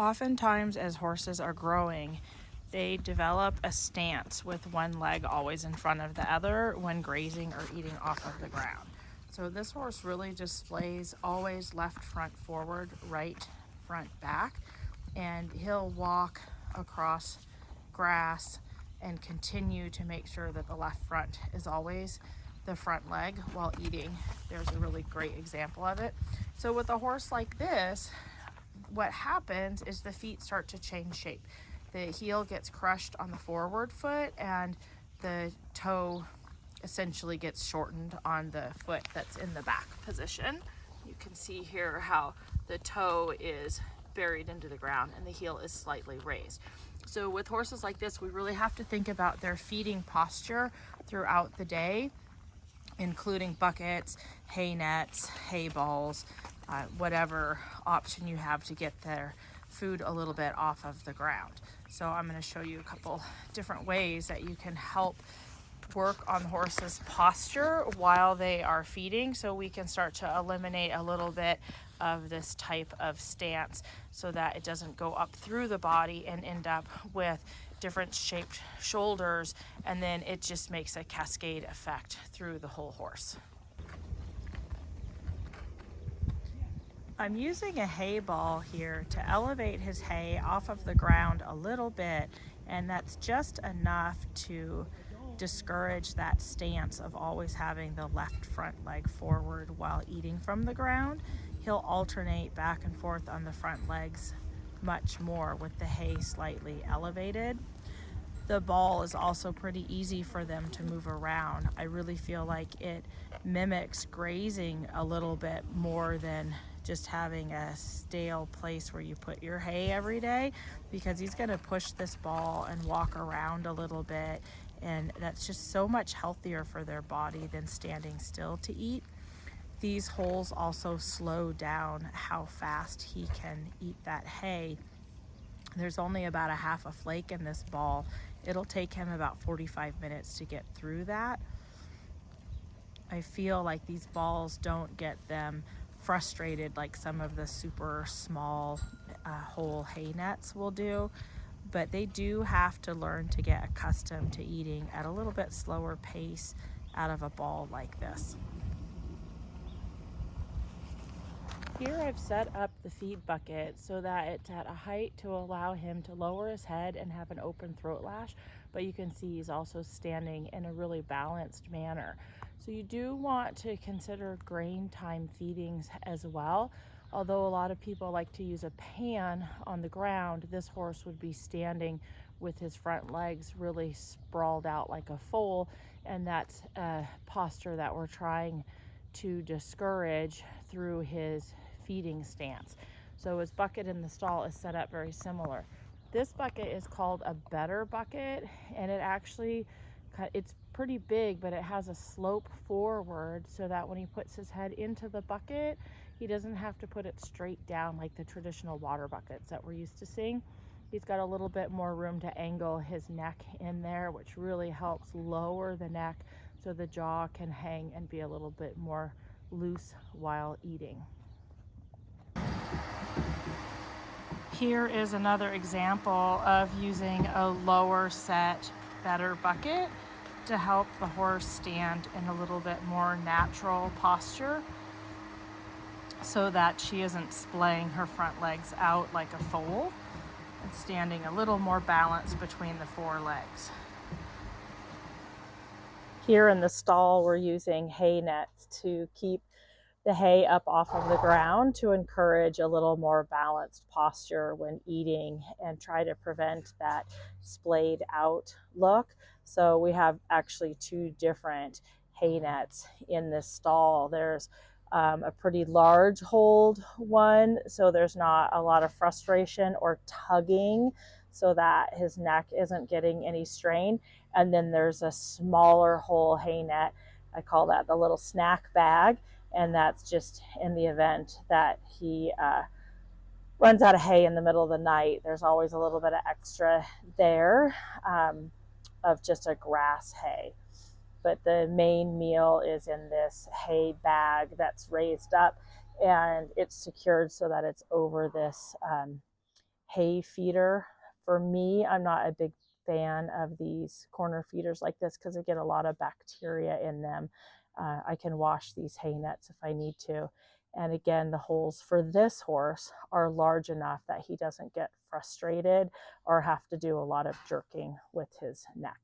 Oftentimes, as horses are growing, they develop a stance with one leg always in front of the other when grazing or eating off of the ground. So this horse really displays always left front forward, right front back, and he'll walk across grass and continue to make sure that the left front is always the front leg while eating. There's a really great example of it. So with a horse like this, what happens is the feet start to change shape. The heel gets crushed on the forward foot and the toe essentially gets shortened on the foot that's in the back position. You can see here how the toe is buried into the ground and the heel is slightly raised. So with horses like this, we really have to think about their feeding posture throughout the day, including buckets, hay nets, hay balls, whatever option you have to get their food a little bit off of the ground. So I'm going to show you a couple different ways that you can help work on the horse's posture while they are feeding, so we can start to eliminate a little bit of this type of stance so that it doesn't go up through the body and end up with different shaped shoulders, and then it just makes a cascade effect through the whole horse. I'm using a hay ball here to elevate his hay off of the ground a little bit, and that's just enough to discourage that stance of always having the left front leg forward while eating from the ground. He'll alternate back and forth on the front legs much more with the hay slightly elevated. The ball is also pretty easy for them to move around. I really feel like it mimics grazing a little bit more than just having a stale place where you put your hay every day, because he's going to push this ball and walk around a little bit, and that's just so much healthier for their body than standing still to eat. These holes also slow down how fast he can eat that hay. There's only about a half a flake in this ball. It'll take him about 45 minutes to get through that. I feel like these balls don't get them frustrated like some of the super small whole hay nets will do, but they do have to learn to get accustomed to eating at a little bit slower pace out of a ball like this. Here I've set up the feed bucket so that it's at a height to allow him to lower his head and have an open throat lash, but you can see he's also standing in a really balanced manner. So you do want to consider grain time feedings as well. Although a lot of people like to use a pan on the ground, this horse would be standing with his front legs really sprawled out like a foal, and that's a posture that we're trying to discourage through his feeding stance. So his bucket in the stall is set up very similar. This bucket is called a better bucket, and it's pretty big, but it has a slope forward so that when he puts his head into the bucket, he doesn't have to put it straight down like the traditional water buckets that we're used to seeing. He's got a little bit more room to angle his neck in there, which really helps lower the neck so the jaw can hang and be a little bit more loose while eating. Here is another example of using a lower set, better bucket to help the horse stand in a little bit more natural posture so that she isn't splaying her front legs out like a foal and standing a little more balanced between the four legs. Here in the stall, we're using hay nets to keep the hay up off of the ground to encourage a little more balanced posture when eating and try to prevent that splayed out look. So we have actually two different hay nets in this stall. There's a pretty large hold one, so there's not a lot of frustration or tugging so that his neck isn't getting any strain. And then there's a smaller whole hay net. I call that the little snack bag, and that's just in the event that he runs out of hay in the middle of the night. There's always a little bit of extra there of just a grass hay. But the main meal is in this hay bag that's raised up, and it's secured so that it's over this hay feeder. For me, I'm not a big fan of these corner feeders like this because they get a lot of bacteria in them. I can wash these hay nets if I need to. And again, the holes for this horse are large enough that he doesn't get frustrated or have to do a lot of jerking with his neck.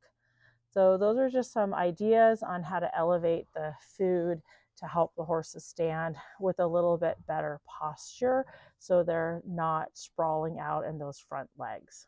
So those are just some ideas on how to elevate the food to help the horses stand with a little bit better posture so they're not sprawling out in those front legs.